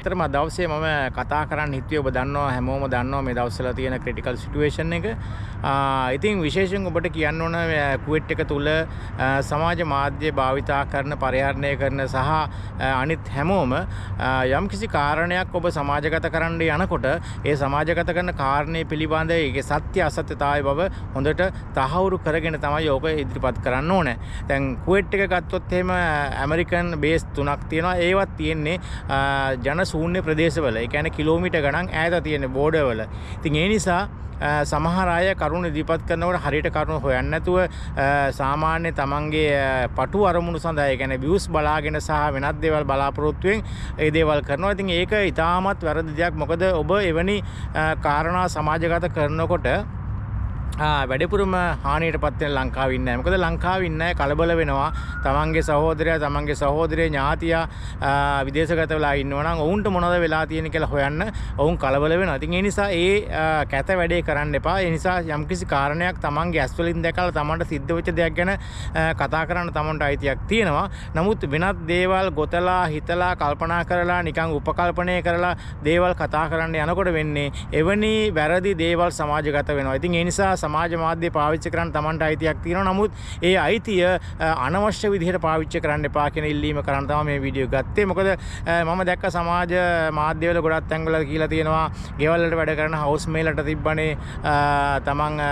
ඇත්තටම අද දවසේ මම කතා කරන්න හිතුවේ ඔබ දන්නවා හැමෝම දන්නවා මේ දවස්වල තියෙන ක්‍රිටිකල් සිටුේෂන් එක. ඉතින් විශේෂයෙන් ඔබට කියන්න ඕන කුවේට් එක තුල සමාජ මාධ්‍ය භාවිතා කරන පරිහරණය කරන සහ අනිත් හැමෝම යම්කිසි කාරණයක් ඔබ සමාජගත කරන්න යනකොට ඒ සමාජගත කරන කාරණේ පිළිබඳ ඒකේ සත්‍ය අසත්‍යතාවය බව හොඳට තහවුරු කරගෙන තමයි ඕක ඉදිරිපත් කරන්න ඕනේ. දැන් කුවේට් එක ගත්තොත් එහෙම ඇමරිකන් බේස් 3ක් තියෙනවා. ඒවත් තියෙන්නේ ජන ශූන්‍ය ප්‍රදේශවල. ඒ කියන්නේ කිලෝමීටර් ගණන් ඈත තියෙන බෝඩර් වල. ඉතින් ඒ නිසා සමහර අය කරුණු ඉදිරිපත් කරනකොට හරියට කරුණු හොයන්නේ නැතුව සාමාන්‍ය තමන්ගේ පටු අරමුණු සඳහා ඒ කියන්නේ views බලාගෙන සහ වෙනත් දේවල් බලාපොරොත්තුෙන් ඒ දේවල් කරනවා. ඉතින් ඒක ඉතාමත් වැරදි දෙයක්. මොකද ඔබ එවැනි කාරණා සමාජගත කරනකොට වැඩිපුරම හානියටපත් වෙන ලංකාවේ ඉන්නේ නැහැ. මොකද ලංකාවේ ඉන්නේ කලබල වෙනවා. තමන්ගේ සහෝදරයා, තමන්ගේ සහෝදරිය, ඥාතියා විදේශගත වෙලා ඉන්නවා නම් ඔවුන්ට මොනවද වෙලා තියෙන්නේ කියලා හොයන්න ඔවුන් කලබල වෙනවා. ඉතින් ඒ නිසා කැත වැඩේ කරන්න එපා. ඒ නිසා යම්කිසි කාරණයක් තමන්ගේ ඇස් වලින් දැකලා තමන්ට සිද්ධ වෙච්ච දෙයක් ගැන කතා කරන්න තමන්ට අයිතියක් තියෙනවා. නමුත් වෙනත් දේවල් ගොතලා, හිතලා, කල්පනා කරලා, නිකන් උපකල්පනය කරලා දේවල් කතා කරන්න යනකොට වෙන්නේ එවැනි වැරදි දේවල් සමාජගත වෙනවා. ඉතින් ඒ නිසා සමාජ මාධ්‍ය පාවිච්චි කරන්න තමන්ට අයිතියක් තියෙනවා. නමුත් ඒ අයිතිය අනවශ්‍ය විදිහට පාවිච්චි කරන්න එපා කියන ඉල්ලීම කරන්න තමයි මේ වීඩියෝ ගත්තේ. මොකද මම දැක්ක සමාජ මාධ්‍යවල ගොඩක් තැන්වල කියලා තියෙනවා ගෙවල් වලට වැඩ කරන හවුස් මේලට තිබ්බනේ තමන්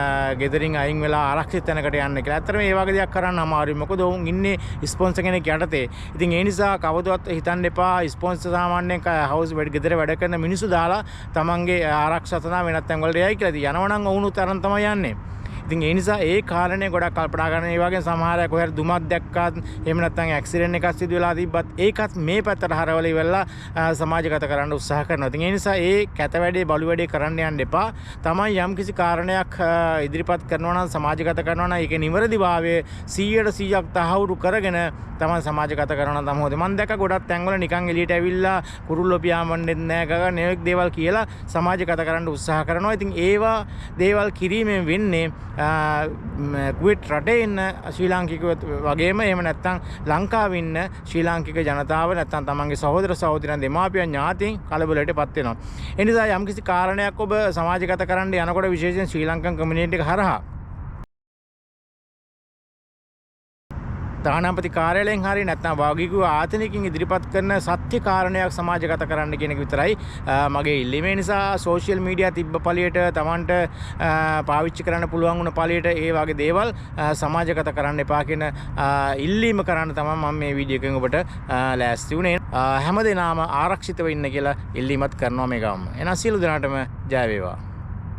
ගෙදරින් අයින් වෙලා ආරක්ෂිත තැනකට යන්න කියලා. ඇත්තටම මේ වගේ දෙයක් කරන්න අමාරුයි. මොකද ඔවුන් ඉන්නේ ස්පොන්සර් කෙනෙක් යටතේ. ඉතින් ඒ නිසා කවදාවත් හිතන්න එපා ස්පොන්සර් සාමාන්‍යයෙන් හවුස් ගෙදර වැඩ කරන මිනිස්සු දාලා තමන්ගේ ආරක්ෂා සඳහා වෙනත් තැන්වලට යයි කියලා. ඉතින් යනවනම් ඔවුනුත් අරන් තමයි යන්නේ. ඉතින් ඒ නිසා ඒ කාරණේ ගොඩක් කල්පනා කරන. ඒ වගේ සමහර අය කොහෙද දුමක් දැක්කත් එහෙම නැත්නම් ඇක්සිඩන්ට් එකක් සිදු වෙලා තිබ්බත් ඒකත් මේ පැත්තට හරවලා ඉවරලා සමාජගත කරන්න උත්සාහ කරනවා. ඉතින් ඒ නිසා ඒ කැත වැඩේ බලු වැඩේ කරන්න යන්න එපා. තමයි යම්කිසි කාරණයක් ඉදිරිපත් කරනවා නම් සමාජගත කරනවා නම් ඒකේ නිවැරදිභාවය 100% තහවුරු කරගෙන තමයි සමාජගත කරනවා නම් තමයි. මම දැක්ක ගොඩක් තැන්වල නිකන් එළියට ඇවිල්ලා කුරුල්ලෝ පියාඹන්නෙත් නැහැ ගග නෙවෙක් දේවල් කියලා සමාජගත කරන්න උත්සාහ කරනවා. ඉතින් ඒවා දේවල් කිරීමෙන් වෙන්නේ කුවේට් රටේ ඉන්න ශ්‍රී ලාංකිකයෝ වගේම එහෙම නැත්නම් ලංකාවේ ඉන්න ශ්‍රී ලාංකික ජනතාව නැත්නම් තමන්ගේ සහෝදර සහෝදරයන් දෙමාපියන් ඥාතීන් කලබලයටපත් වෙනවා. ඒ නිසා යම්කිසි කාරණයක් ඔබ සමාජගත කරන්න යනකොට විශේෂයෙන් ශ්‍රී ලංකන් කමියුනිටි එක හරහා තානාපති කාර්යාලයෙන් හරි නැත්නම් වාග්විකව ආතනිකින් ඉදිරිපත් කරන සත්‍ය කාරණයක් සමාජගත කරන්න කියන එක විතරයි මගේ ඉල්ලීම. ඒ නිසා සෝෂියල් මීඩියා තිබ්බ පළියට Tamanට පාවිච්චි කරන්න පුළුවන් වුණ පළියට ඒ වගේ දේවල් සමාජගත කරන්න එපා කියන ඉල්ලීම කරන්න තමයි මම මේ වීඩියෝ එකෙන් ඔබට ලෑස්ති වුණේ. හැමදේනම ආරක්ෂිතව ඉන්න කියලා ඉල්ලීමත් කරනවා මේ ගාම. එහෙනම් සියලු දෙනාටම ජය වේවා.